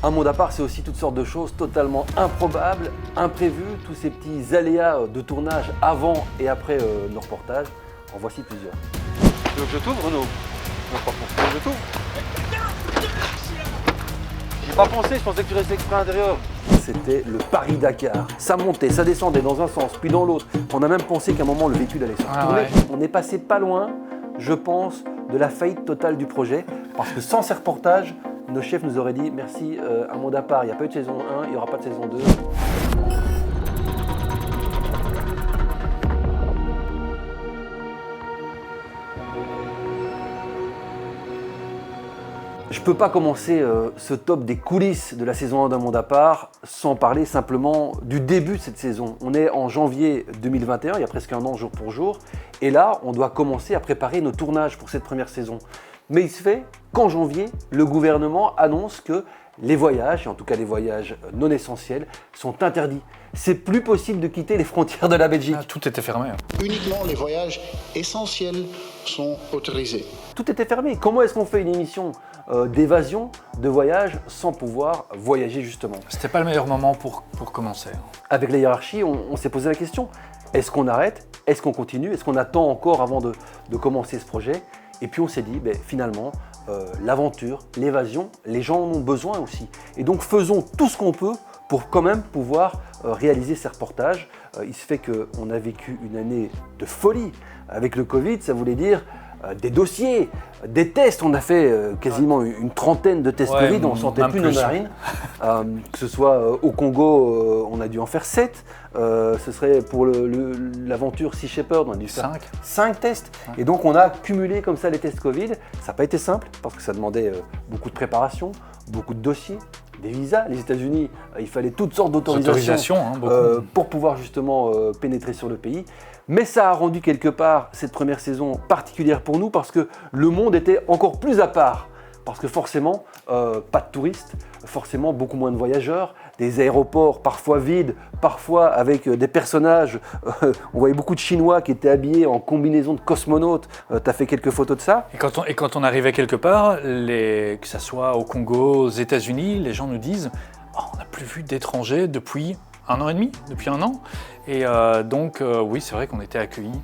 Un monde à part, c'est aussi toutes sortes de choses totalement improbables, imprévues, tous ces petits aléas de tournage avant et après nos reportages. En voici plusieurs. Tu veux que je t'ouvre, Renaud? Non, pas pensé. Tu veux que je t'ouvre? J'ai pas pensé, je pensais que tu restais exprès à l'intérieur. C'était le Paris-Dakar. Ça montait, ça descendait dans un sens, puis dans l'autre. On a même pensé qu'à un moment, le véhicule allait se retourner. Ouais. On est passé pas loin, je pense, de la faillite totale du projet, parce que sans ces reportages, nos chefs nous auraient dit merci, un monde à part, il n'y a pas eu de saison 1, il n'y aura pas de saison 2. Je ne peux pas commencer ce top des coulisses de la saison 1 d'un monde à part sans parler simplement du début de cette saison. On est en janvier 2021, il y a presque un an jour pour jour, et là on doit commencer à préparer nos tournages pour cette première saison. Mais il se fait qu'en janvier, le gouvernement annonce que les voyages, et en tout cas les voyages non essentiels, sont interdits. C'est plus possible de quitter les frontières de la Belgique. Ah, tout était fermé. Uniquement les voyages essentiels sont autorisés. Tout était fermé. Comment est-ce qu'on fait une émission d'évasion, de voyage, sans pouvoir voyager justement? C'était pas le meilleur moment pour commencer. Avec la hiérarchie, on s'est posé la question. Est-ce qu'on arrête? Est-ce qu'on continue? Est-ce qu'on attend encore avant de commencer ce projet? Et puis on s'est dit, finalement, l'aventure, l'évasion, les gens en ont besoin aussi. Et donc faisons tout ce qu'on peut pour quand même pouvoir réaliser ces reportages. Il se fait qu'on a vécu une année de folie. Avec le Covid, ça voulait dire des dossiers, des tests. On a fait quasiment une trentaine de tests Covid, on ne sentait plus nos narines. Que ce soit au Congo, on a dû en faire 7. Ce serait pour l'aventure Sea Shepherd, on a dû faire 5 tests. Et donc on a cumulé comme ça les tests Covid. Ça n'a pas été simple parce que ça demandait beaucoup de préparation, beaucoup de dossiers, des visas. Les États-Unis, il fallait toutes sortes d'autorisations pour pouvoir justement pénétrer sur le pays. Mais ça a rendu quelque part cette première saison particulière pour nous parce que le monde était encore plus à part. Parce que forcément, pas de touristes, forcément beaucoup moins de voyageurs, des aéroports parfois vides, parfois avec des personnages. On voyait beaucoup de Chinois qui étaient habillés en combinaison de cosmonautes. Tu as fait quelques photos de ça. Et quand on arrivait quelque part, que ce soit au Congo, aux États-Unis, les gens nous disent on n'a plus vu d'étrangers depuis 1 an et demi, depuis 1 an. Et donc, oui, c'est vrai qu'on était accueillis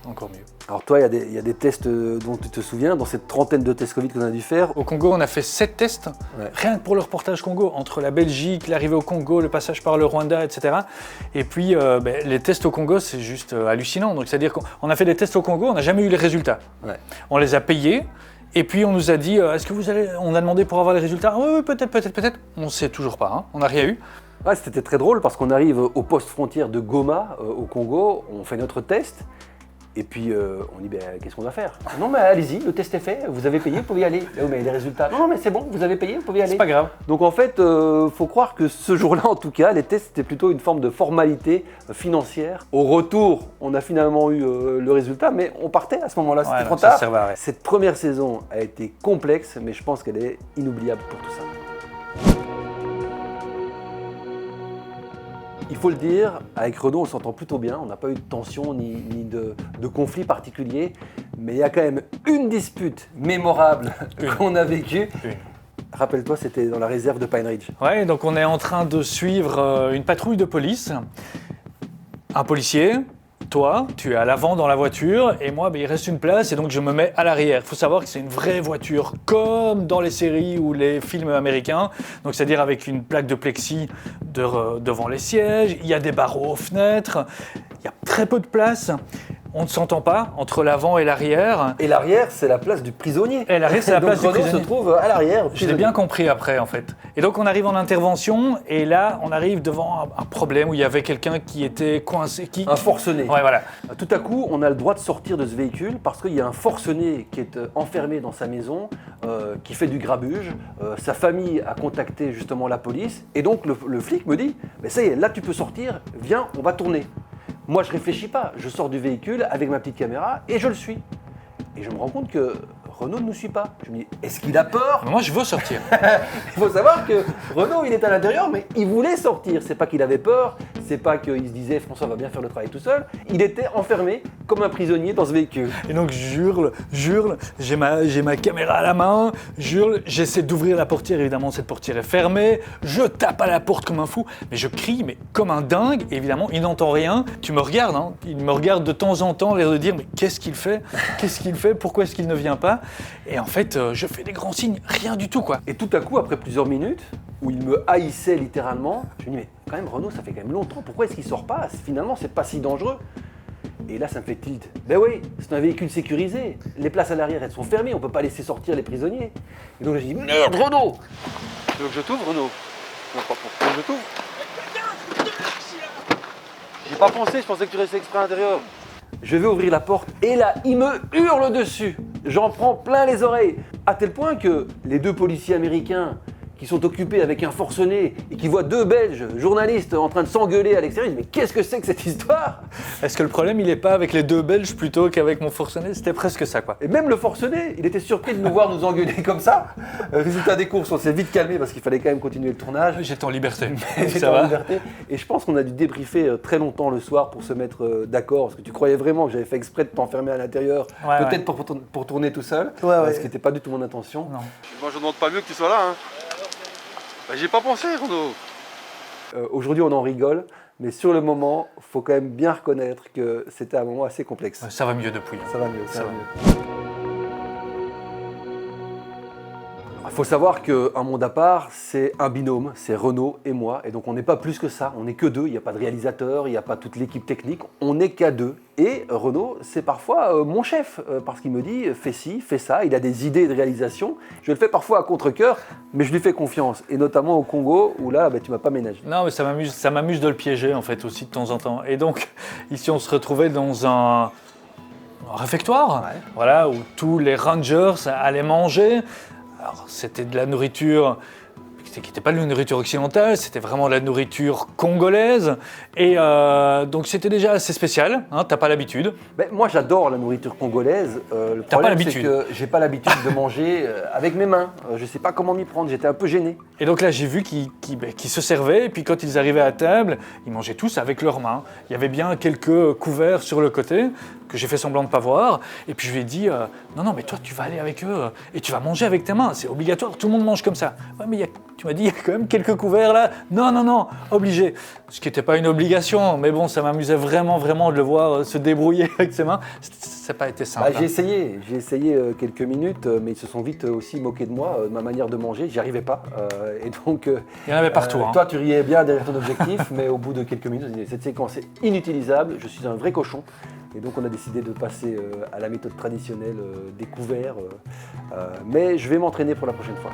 encore mieux. Alors toi, il y a des tests dont tu te souviens, dans cette trentaine de tests Covid qu'on a dû faire. Au Congo, on a fait 7 tests, rien que pour le reportage Congo, entre la Belgique, l'arrivée au Congo, le passage par le Rwanda, etc. Et puis, les tests au Congo, c'est juste hallucinant. Donc, c'est-à-dire qu'on a fait des tests au Congo, on n'a jamais eu les résultats. Ouais. On les a payés. Et puis on nous a dit, est-ce que on a demandé pour avoir les résultats? Oui, peut-être. On ne sait toujours pas, hein. On n'a rien eu. Ouais, c'était très drôle parce qu'on arrive au poste frontière de Goma, au Congo, on fait notre test. Et puis on dit, qu'est-ce qu'on va faire? Non, mais allez-y, le test est fait, vous avez payé, vous pouvez y aller. Oh, mais les résultats, non, mais c'est bon, vous avez payé, vous pouvez y aller. C'est pas grave. Donc en fait, faut croire que ce jour-là, en tout cas, les tests, c'était plutôt une forme de formalité financière. Au retour, on a finalement eu le résultat, mais on partait à ce moment-là, c'était trop tard. Cette première saison a été complexe, mais je pense qu'elle est inoubliable pour tout ça. Il faut le dire, avec Renaud, on s'entend plutôt bien. On n'a pas eu de tension ni de conflit particulier. Mais il y a quand même une dispute mémorable qu'on a vécue. Rappelle-toi, c'était dans la réserve de Pine Ridge. Ouais, donc on est en train de suivre une patrouille de police. Un policier, toi, tu es à l'avant dans la voiture et moi, il reste une place et donc je me mets à l'arrière. Il faut savoir que c'est une vraie voiture comme dans les séries ou les films américains. Donc c'est-à-dire avec une plaque de plexi devant les sièges, il y a des barreaux aux fenêtres, il y a très peu de place. On ne s'entend pas entre l'avant et l'arrière. Et l'arrière, c'est la place du prisonnier. Et l'arrière, c'est la place du prisonnier. Renaud se trouve à l'arrière. Je l'ai bien compris après, en fait. Et donc, on arrive en intervention, et là, on arrive devant un problème où il y avait quelqu'un qui était coincé. Un forcené. Ouais, voilà. Tout à coup, on a le droit de sortir de ce véhicule parce qu'il y a un forcené qui est enfermé dans sa maison, qui fait du grabuge. Sa famille a contacté justement la police. Et donc, le flic me dit, mais ça y est, là, tu peux sortir, viens, on va tourner. Moi, je réfléchis pas. Je sors du véhicule avec ma petite caméra et je le suis. Et je me rends compte que Renaud ne nous suit pas. Je me dis, est-ce qu'il a peur? Moi, je veux sortir. Il faut savoir que Renaud, il est à l'intérieur, mais il voulait sortir. C'est pas qu'il avait peur, C'est pas qu'il se disait François va bien faire le travail tout seul. Il était enfermé comme un prisonnier dans ce véhicule. Et donc j'hurle, j'ai ma caméra à la main, j'hurle, j'essaie d'ouvrir la portière, évidemment cette portière est fermée, je tape à la porte comme un fou, mais je crie mais comme un dingue, et évidemment il n'entend rien. Tu me regardes, hein, il me regarde de temps en temps, l'air de dire mais qu'est-ce qu'il fait, pourquoi est-ce qu'il ne vient pas? Et en fait je fais des grands signes, rien du tout quoi. Et tout à coup, après plusieurs minutes, où il me haïssait littéralement, je me dis mais quand même Renaud, ça fait quand même longtemps, pourquoi est-ce qu'il sort pas? Finalement, c'est pas si dangereux. Et là, ça me fait tilt. Ben oui, c'est un véhicule sécurisé. Les places à l'arrière, elles sont fermées, on peut pas laisser sortir les prisonniers. Et donc je dis merde Renaud. Tu veux que je t'ouvre Renaud? Non, pas pour que je t'ouvre. J'ai pas pensé, je pensais que tu restais exprès à l'intérieur. Je vais ouvrir la porte et là, il me hurle dessus. J'en prends plein les oreilles. À tel point que les deux policiers américains qui sont occupés avec un forcené et qui voient deux Belges journalistes en train de s'engueuler à l'extérieur, ils disent mais qu'est-ce que c'est que cette histoire? Est-ce que le problème il est pas avec les deux Belges plutôt qu'avec mon forcené? C'était presque ça quoi. Et même le forcené, il était surpris de nous voir nous engueuler comme ça. Résultat des courses, on s'est vite calmé parce qu'il fallait quand même continuer le tournage. J'étais en liberté. J'étais Ça en va liberté. Et je pense qu'on a dû débriefer très longtemps le soir pour se mettre d'accord. Parce que tu croyais vraiment que j'avais fait exprès de t'enfermer à l'intérieur, Ouais, peut-être pour tourner tout seul, Ouais. ce qui n'était pas du tout mon intention. Non. Moi je demande pas mieux que tu sois là. Hein. Bah, j'y ai pas pensé Renaud. Aujourd'hui on en rigole, mais sur le moment, il faut quand même bien reconnaître que c'était un moment assez complexe. Ça va mieux depuis. Ça va mieux, Ça va mieux. Il faut savoir qu'un monde à part, c'est un binôme, c'est Renaud et moi. Et donc on n'est pas plus que ça, on n'est que deux, il n'y a pas de réalisateur, il n'y a pas toute l'équipe technique, on n'est qu'à deux. Et Renaud, c'est parfois mon chef, parce qu'il me dit fais ci, fais ça, il a des idées de réalisation. Je le fais parfois à contre-cœur, mais je lui fais confiance. Et notamment au Congo, où là, tu m'as pas ménagé. Non, mais ça m'amuse de le piéger en fait aussi de temps en temps. Et donc ici on se retrouvait dans un réfectoire, Ouais. voilà, où tous les rangers allaient manger. Alors c'était de la nourriture qui n'était pas de la nourriture occidentale, c'était vraiment de la nourriture congolaise. Et donc c'était déjà assez spécial, hein, t'as pas l'habitude. Ben, moi j'adore la nourriture congolaise. Le T'as pas problème c'est l'habitude. que j'ai pas l'habitude de manger avec mes mains. Je sais pas comment m'y prendre, j'étais un peu gêné. Et donc là, j'ai vu qu'ils se servaient, et puis quand ils arrivaient à table, ils mangeaient tous avec leurs mains. Il y avait bien quelques couverts sur le côté, que j'ai fait semblant de ne pas voir. Et puis je lui ai dit, non, mais toi, tu vas aller avec eux, et tu vas manger avec tes mains, c'est obligatoire, tout le monde mange comme ça. Ouais, mais tu m'as dit, il y a quand même quelques couverts là. Non, obligé. Ce qui n'était pas une obligation, mais bon, ça m'amusait vraiment de le voir se débrouiller avec ses mains. Ça n'a pas été simple. Bah, j'ai essayé quelques minutes, mais ils se sont vite aussi moqués de moi, de ma manière de manger, j'y arrivais pas. Et donc, Il y en avait partout. Hein. toi tu riais bien derrière ton objectif, mais au bout de quelques minutes, on dit, cette séquence est inutilisable, je suis un vrai cochon. Et donc on a décidé de passer à la méthode traditionnelle des couverts, mais je vais m'entraîner pour la prochaine fois.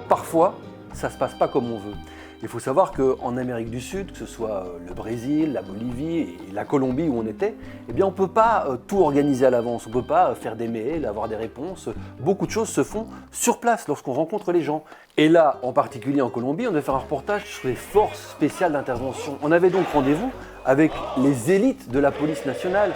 Parfois, ça se passe pas comme on veut. Il faut savoir qu'en Amérique du Sud, que ce soit le Brésil, la Bolivie et la Colombie où on était, eh bien on ne peut pas tout organiser à l'avance, on ne peut pas faire des mails, avoir des réponses. Beaucoup de choses se font sur place lorsqu'on rencontre les gens. Et là, en particulier en Colombie, on devait faire un reportage sur les forces spéciales d'intervention. On avait donc rendez-vous avec les élites de la police nationale.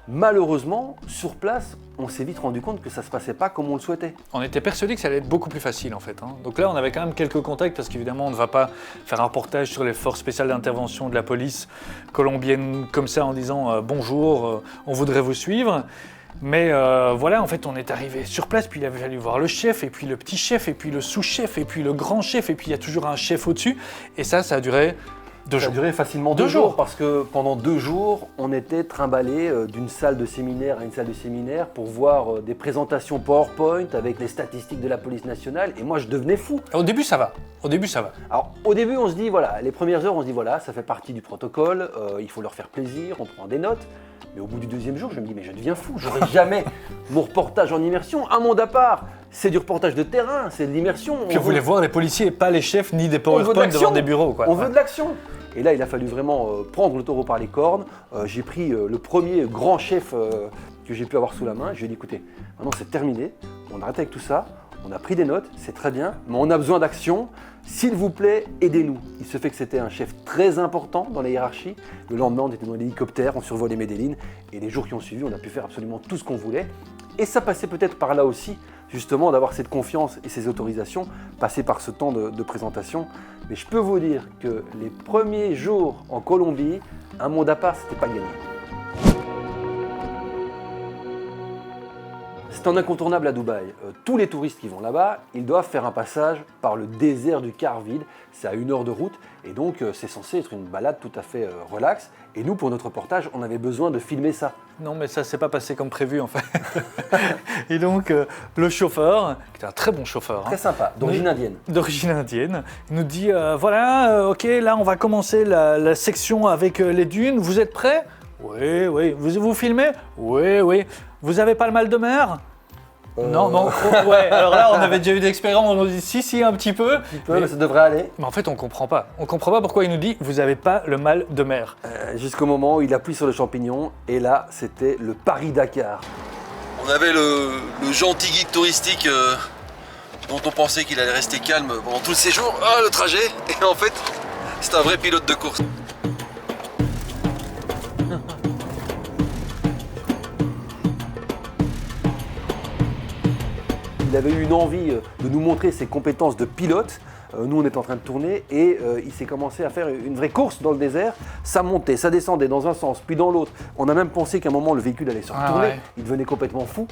Malheureusement, sur place, on s'est vite rendu compte que ça ne se passait pas comme on le souhaitait. On était persuadé que ça allait être beaucoup plus facile en fait. Hein. Donc là, on avait quand même quelques contacts parce qu'évidemment, on ne va pas faire un reportage sur les forces spéciales d'intervention de la police colombienne comme ça en disant bonjour, on voudrait vous suivre. Mais voilà, en fait, on est arrivé sur place, puis il avait fallu voir le chef, et puis le petit chef, et puis le sous-chef, et puis le grand chef, et puis il y a toujours un chef au-dessus. Et ça a duré 2 Ça a jours. duré facilement 2 jours parce que pendant 2 jours, on était trimballés d'une salle de séminaire à une salle de séminaire pour voir des présentations PowerPoint avec les statistiques de la police nationale et moi je devenais fou. Au début, ça va. Alors au début on se dit voilà, les premières heures on se dit voilà, ça fait partie du protocole, il faut leur faire plaisir, on prend des notes. Mais au bout du 2e jour, je me dis mais je deviens fou, j'aurai jamais mon reportage en immersion, un monde à part. C'est du reportage de terrain, c'est de l'immersion. Puis on voulait voir les policiers et pas les chefs ni des On veut de PowerPoint l'action. devant des bureaux. Quoi. On veut de l'action. Et là, il a fallu vraiment prendre le taureau par les cornes. J'ai pris le premier grand chef que j'ai pu avoir sous la main. Je lui ai dit, écoutez, maintenant c'est terminé, on arrête avec tout ça, on a pris des notes, c'est très bien, mais on a besoin d'action. S'il vous plaît, aidez-nous. Il se fait que c'était un chef très important dans la hiérarchie. Le lendemain, on était dans l'hélicoptère, on survolait Medellín. Et les jours qui ont suivi, on a pu faire absolument tout ce qu'on voulait. Et ça passait peut-être par là aussi, justement d'avoir cette confiance et ces autorisations, passer par ce temps de présentation. Mais je peux vous dire que les premiers jours en Colombie, un monde à part, c'était pas gagné. C'est un incontournable à Dubaï. Tous les touristes qui vont là-bas, ils doivent faire un passage par le désert du Kharvide. C'est à 1 heure de route et donc c'est censé être une balade tout à fait relaxe. Et nous, pour notre reportage, on avait besoin de filmer ça. Non, mais ça s'est pas passé comme prévu en fait. Et donc, le chauffeur, qui était un très bon chauffeur, Très sympa, d'origine indienne. D'origine indienne, il nous dit voilà, ok, là on va commencer la section avec les dunes. Vous êtes prêts? Oui, oui. Vous filmez? Oui, oui. Vous avez pas le mal de mer? Non, non. Oh, ouais. Alors là, on avait déjà eu d'expérience. On nous dit si, un petit peu. Mais ça devrait aller. Mais en fait, on comprend pas. On comprend pas pourquoi il nous dit vous avez pas le mal de mer. Jusqu'au moment où il appuie sur le champignon et là, c'était le Paris-Dakar. On avait le gentil guide touristique dont on pensait qu'il allait rester calme pendant tout le séjour. Ah, le trajet. Et en fait, c'est un vrai pilote de course. Il avait eu une envie de nous montrer ses compétences de pilote. Nous, on était en train de tourner et il s'est commencé à faire une vraie course dans le désert. Ça montait, ça descendait dans un sens, puis dans l'autre. On a même pensé qu'à un moment, le véhicule allait se retourner. Ouais. Il devenait complètement fou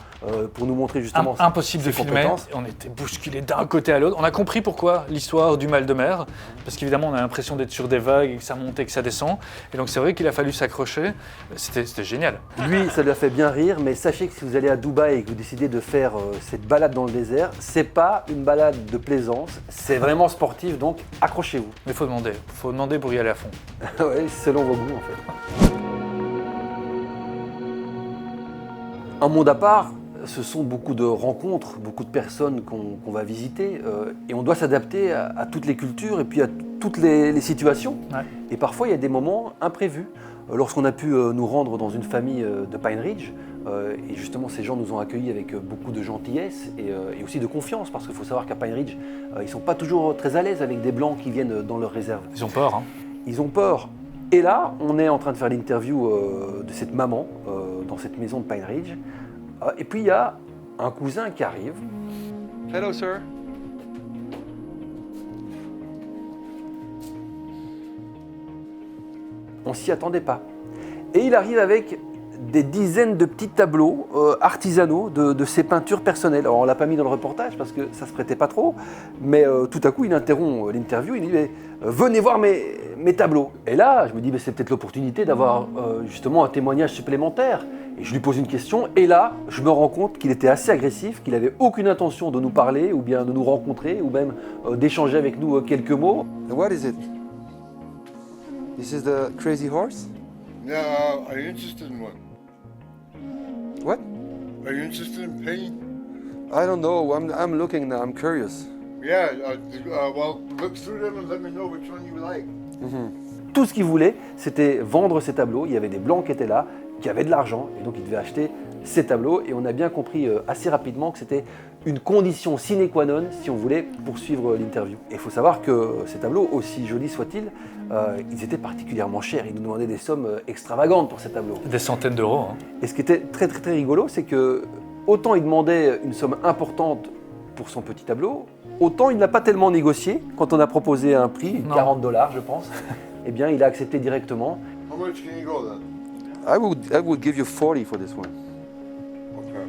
pour nous montrer justement Impossible ses de filmer. compétences. On était bousculés d'un côté à l'autre. On a compris pourquoi l'histoire du mal de mer. Parce qu'évidemment, on a l'impression d'être sur des vagues et que ça monte et que ça descend. Et donc, c'est vrai qu'il a fallu s'accrocher. C'était génial. Lui, ça lui a fait bien rire, mais sachez que si vous allez à Dubaï et que vous décidez de faire cette balade dans le désert, c'est pas une balade de plaisance, c'est vraiment sportif, donc accrochez-vous. Mais il faut demander pour y aller à fond. Ouais, selon vos goûts en fait. Un monde à part, ce sont beaucoup de rencontres, beaucoup de personnes qu'on va visiter et on doit s'adapter à toutes les cultures et puis à toutes les situations. Ouais. Et parfois, il y a des moments imprévus. Lorsqu'on a pu nous rendre dans une famille de Pine Ridge, et justement ces gens nous ont accueillis avec beaucoup de gentillesse et aussi de confiance, parce qu'il faut savoir qu'à Pine Ridge, ils ne sont pas toujours très à l'aise avec des blancs qui viennent dans leur réserve. Ils ont peur, hein. Ils ont peur. Et là, on est en train de faire l'interview de cette maman dans cette maison de Pine Ridge. Et puis il y a un cousin qui arrive. Hello, sir. On s'y attendait pas. Et il arrive avec des dizaines de petits tableaux artisanaux de ses peintures personnelles. Alors on ne l'a pas mis dans le reportage parce que ça ne se prêtait pas trop, mais tout à coup il interrompt l'interview, il dit venez voir mes tableaux. Et là je me dis c'est peut-être l'opportunité d'avoir justement un témoignage supplémentaire. Et je lui pose une question et là je me rends compte qu'il était assez agressif, qu'il n'avait aucune intention de nous parler ou bien de nous rencontrer ou même d'échanger avec nous quelques mots. What is it? This is the crazy horse? No, are you interested in one? What? Are you interested in painting? I don't know. I'm looking now. I'm curious. Yeah, well, look through them and let me know which one you like. Tout ce qu'il voulait, c'était vendre ses tableaux. Il y avait des blancs qui étaient là, qui avaient de l'argent, et donc il devait acheter ces tableaux. Et on a bien compris assez rapidement que c'était une condition sine qua non si on voulait poursuivre l'interview. Et il faut savoir que ces tableaux, aussi jolis soient-ils, ils étaient particulièrement chers. Ils nous demandaient des sommes extravagantes pour ces tableaux. Des centaines d'euros, hein. Et ce qui était très très très rigolo, c'est que autant il demandait une somme importante pour son petit tableau, autant il n'a pas tellement négocié. Quand on a proposé un prix, Non. $40 je pense, eh bien il a accepté directement. How much can you go then? I would give you 40 for this one. Okay.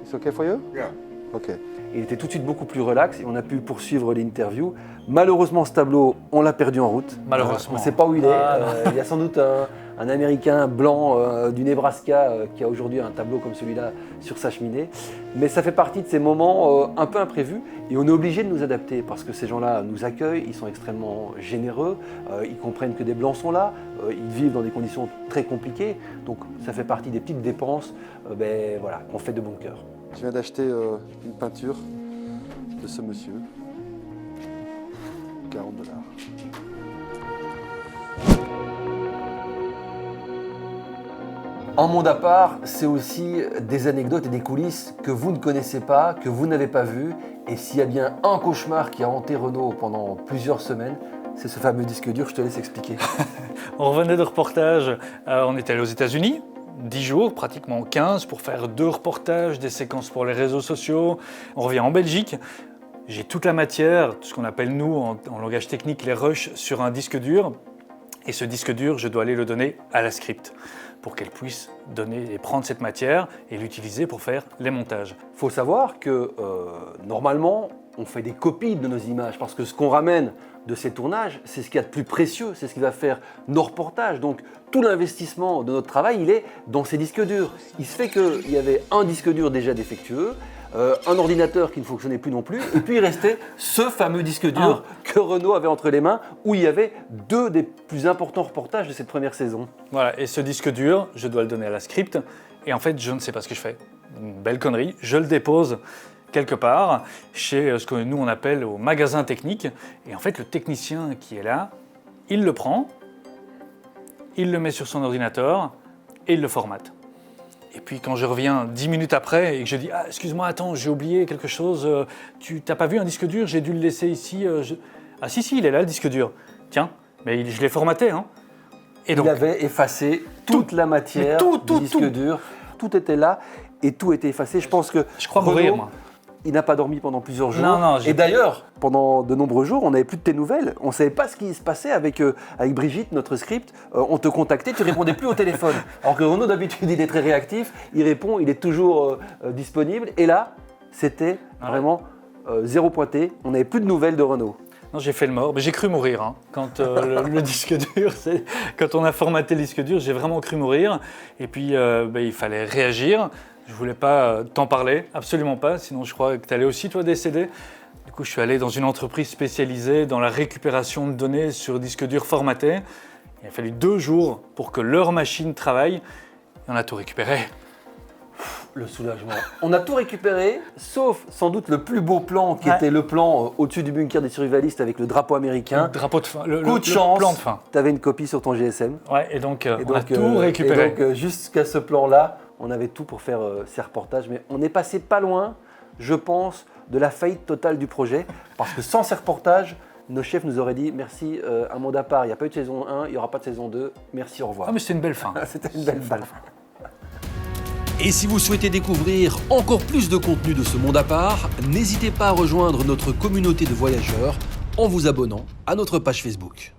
It's okay for you? Yeah. Okay. Il était tout de suite beaucoup plus relax et on a pu poursuivre l'interview. Malheureusement, ce tableau, on l'a perdu en route. Malheureusement. On ne sait pas où il est. Ah, non. Il y a sans doute un Américain blanc du Nebraska qui a aujourd'hui un tableau comme celui-là sur sa cheminée. Mais ça fait partie de ces moments un peu imprévus et on est obligé de nous adapter parce que ces gens-là nous accueillent, ils sont extrêmement généreux, ils comprennent que des blancs sont là, ils vivent dans des conditions très compliquées. Donc ça fait partie des petites dépenses voilà, qu'on fait de bon cœur. Je viens d'acheter une peinture de ce monsieur. $40. Un monde à part, c'est aussi des anecdotes et des coulisses que vous ne connaissez pas, que vous n'avez pas vues. Et s'il y a bien un cauchemar qui a hanté Renaud pendant plusieurs semaines, c'est ce fameux disque dur, je te laisse expliquer. On revenait de reportage, on était allé aux États-Unis, 10 jours, pratiquement 15, pour faire 2 reportages, des séquences pour les réseaux sociaux. On revient en Belgique. J'ai toute la matière, ce qu'on appelle nous en langage technique les rushs, sur un disque dur. Et ce disque dur, je dois aller le donner à la script pour qu'elle puisse donner et prendre cette matière et l'utiliser pour faire les montages. Il faut savoir que normalement, on fait des copies de nos images parce que ce qu'on ramène de ces tournages, c'est ce qu'il y a de plus précieux, c'est ce qui va faire nos reportages. Donc tout l'investissement de notre travail, il est dans ces disques durs. Il se fait qu'il y avait un disque dur déjà défectueux, un ordinateur qui ne fonctionnait plus non plus, et puis il restait ce fameux disque dur que Renaud avait entre les mains, où il y avait 2 des plus importants reportages de cette première saison. Voilà, et ce disque dur, je dois le donner à la script, et en fait, je ne sais pas ce que je fais. Une belle connerie, je le dépose quelque part, chez ce que nous on appelle au magasin technique, et en fait, le technicien qui est là, il le prend, il le met sur son ordinateur, et il le formate. Et puis quand je reviens 10 minutes après et que je dis « Ah, excuse-moi, attends, j'ai oublié quelque chose, tu n'as pas vu un disque dur, j'ai dû le laisser ici. Ah si, il est là le disque dur. Tiens, mais je l'ai formaté. Hein. » Et donc, il avait effacé toute la matière du disque dur. Tout était là et tout était effacé. Je pense que je crois mourir, moi. Il n'a pas dormi pendant plusieurs jours. Non, et d'ailleurs, pendant de nombreux jours, on n'avait plus de tes nouvelles. On ne savait pas ce qui se passait avec Brigitte, notre script. On te contactait, tu ne répondais plus au téléphone. Alors que Renaud, d'habitude, il est très réactif. Il répond, il est toujours disponible. Et là, c'était vraiment 0 pointé. On n'avait plus de nouvelles de Renaud. Non, j'ai fait le mort, mais j'ai cru mourir. Hein. Quand le disque dur, quand on a formaté le disque dur, j'ai vraiment cru mourir. Et puis, il fallait réagir. Je ne voulais pas t'en parler, absolument pas, sinon je crois que tu allais aussi toi décéder. Du coup, je suis allé dans une entreprise spécialisée dans la récupération de données sur disque dur formaté. Il a fallu 2 jours pour que leur machine travaille et on a tout récupéré. Le soulagement. On a tout récupéré, sauf sans doute le plus beau plan qui était le plan au-dessus du bunker des survivalistes avec le drapeau américain. Le drapeau de fin, coup de chance, plan de fin. Tu avais une copie sur ton GSM. Ouais, et donc on a tout récupéré. Et donc jusqu'à ce plan-là, on avait tout pour faire ces reportages, mais on est passé pas loin, je pense, de la faillite totale du projet, parce que sans ces reportages, nos chefs nous auraient dit merci, un monde à part, il n'y a pas eu de saison 1, il n'y aura pas de saison 2, merci, au revoir. Ah mais c'était une belle fin. C'était une belle fin. Et si vous souhaitez découvrir encore plus de contenu de ce monde à part, n'hésitez pas à rejoindre notre communauté de voyageurs en vous abonnant à notre page Facebook.